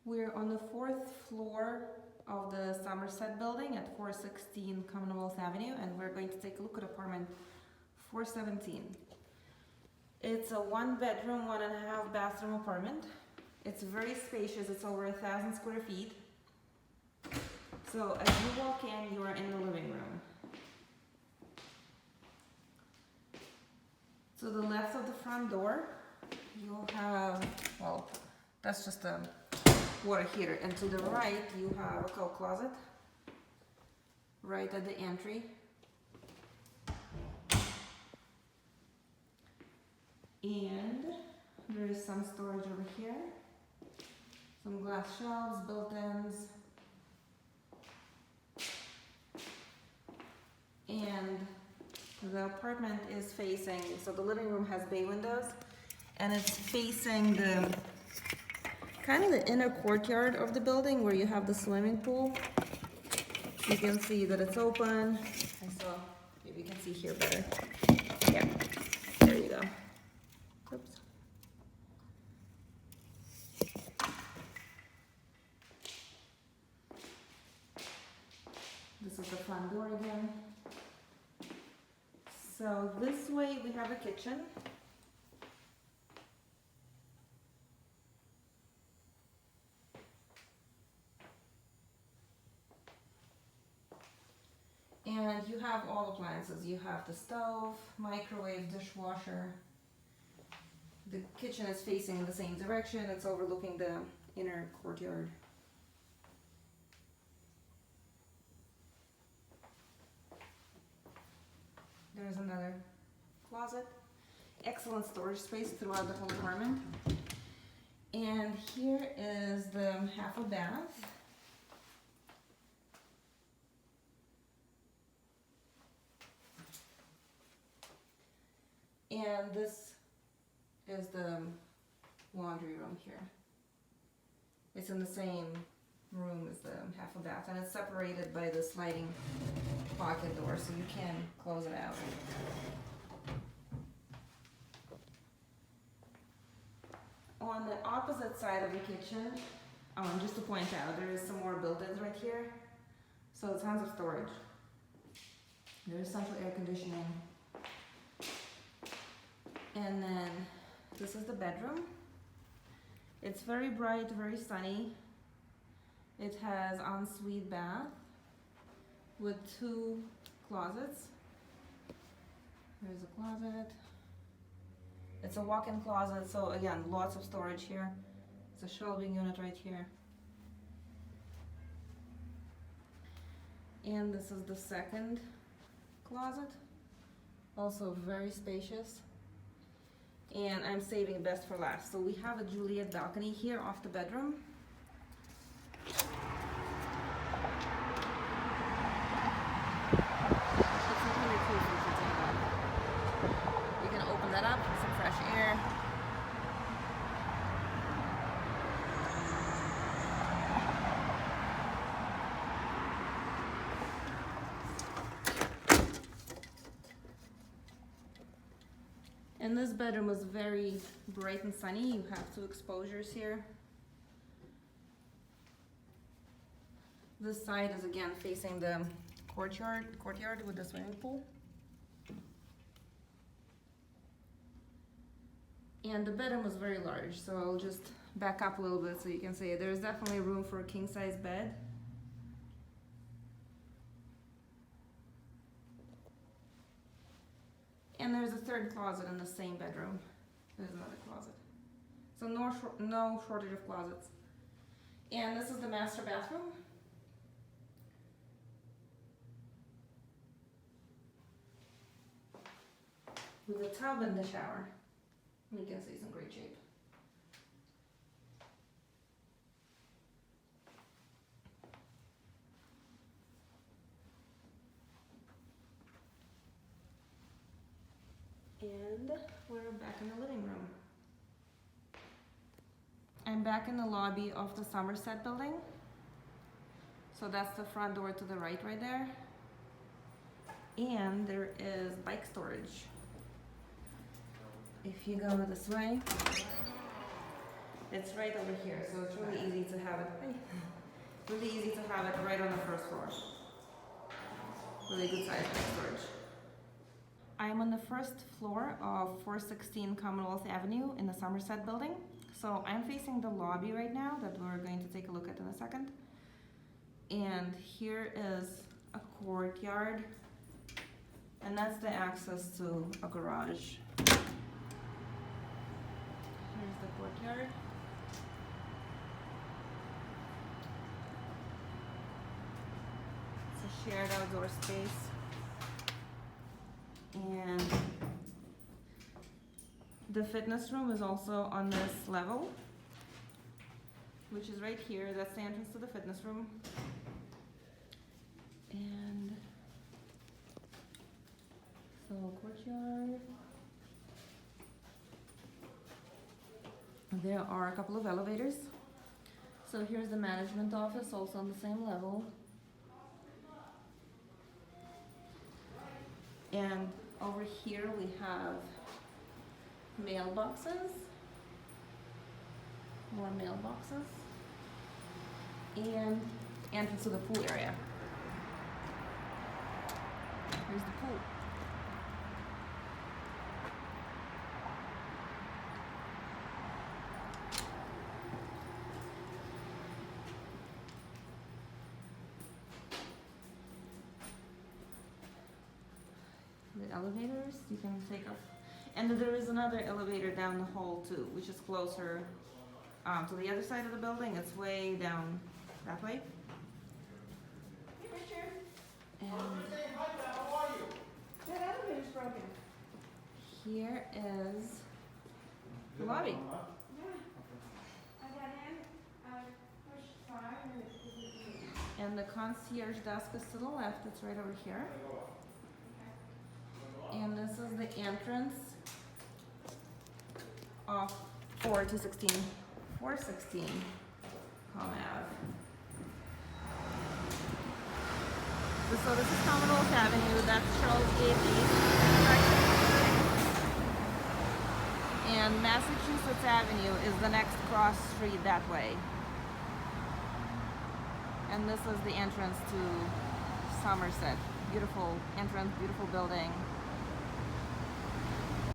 We're on the 4th floor of the Somerset building at 416 Commonwealth Avenue, and we're going to take a look at apartment 417. It's a 1-bedroom, 1.5 bathroom apartment. It's very spacious. It's over 1,000 square feet. So as you walk in, you are in the living room. To the left of the front door, you'll have, well, that's just a water heater. And to the right, you have a coat closet right at the entry. And there is some storage over here. Some glass shelves, built-ins. And the apartment is facing, so the living room has bay windows, and it's facing the kind of the inner courtyard of the building where you have the swimming pool. You can see that it's open. And so maybe you can see here better. Yeah, there you go. Oops. This is the front door again. So this way we have a kitchen. And you have all appliances. You have the stove, microwave, dishwasher. The kitchen is facing in the same direction. It's overlooking the inner courtyard. There's another closet. Excellent storage space throughout the whole apartment. And here is the half a bath. And this is the laundry room here. It's in the same room as the half a bath, and it's separated by the sliding pocket door, so you can close it out. On the opposite side of the kitchen, just to point out, there is some more built-ins right here, so tons of storage. There's central air conditioning. And then this is the bedroom. It's very bright, very sunny. It has ensuite bath with 2 closets. There's a closet. It's a walk-in closet, so again, lots of storage here. It's a shelving unit right here. And this is the second closet, also very spacious. And I'm saving best for last. So we have a Juliet balcony here off the bedroom. You can open that up for some fresh air. And this bedroom is very bright and sunny. You have 2 exposures here. This side is again facing the courtyard with the swimming pool. And the bedroom is very large, so I'll just back up a little bit so you can see it. There's definitely room for a king-size bed. And there's a 3rd closet in the same bedroom. There's another closet. So no shortage of closets. And this is the master bathroom. With a tub and the shower. You can see it's in great shape. And we're back in the living room. I'm back in the lobby of the Somerset building. So that's the front door to the right there. And there is bike storage. If you go this way, It's right over here, so it's really easy to have it. Really easy to have it right on the first floor. Really good size bag storage. I'm on the first floor of 416 Commonwealth Avenue in the Somerset building. So I'm facing the lobby right now that we're going to take a look at in a second. And here is a courtyard, and that's the access to a garage. Here's the courtyard. It's a shared outdoor space. And the fitness room is also on this level, which is right here. That's the entrance to the fitness room. And so courtyard. There are a couple of elevators. So here's the management office, also on the same level. And over here we have mailboxes, more mailboxes, and entrance to the pool area. Here's the pool. The elevators, you can take off. And there is another elevator down the hall too, which is closer to the other side of the building. It's way down that way. Hey, Richard. And How are you? That elevator's broken. here is the lobby. Yeah. I got in, I pushed 5 and it didn't move. And the concierge desk is to the left. It's right over here. And this is the entrance off 416 Comm Ave. So this is Commonwealth Avenue, that's Charles Gate East. And Massachusetts Avenue is the next cross street that way. And this is the entrance to Somerset. Beautiful entrance, beautiful building.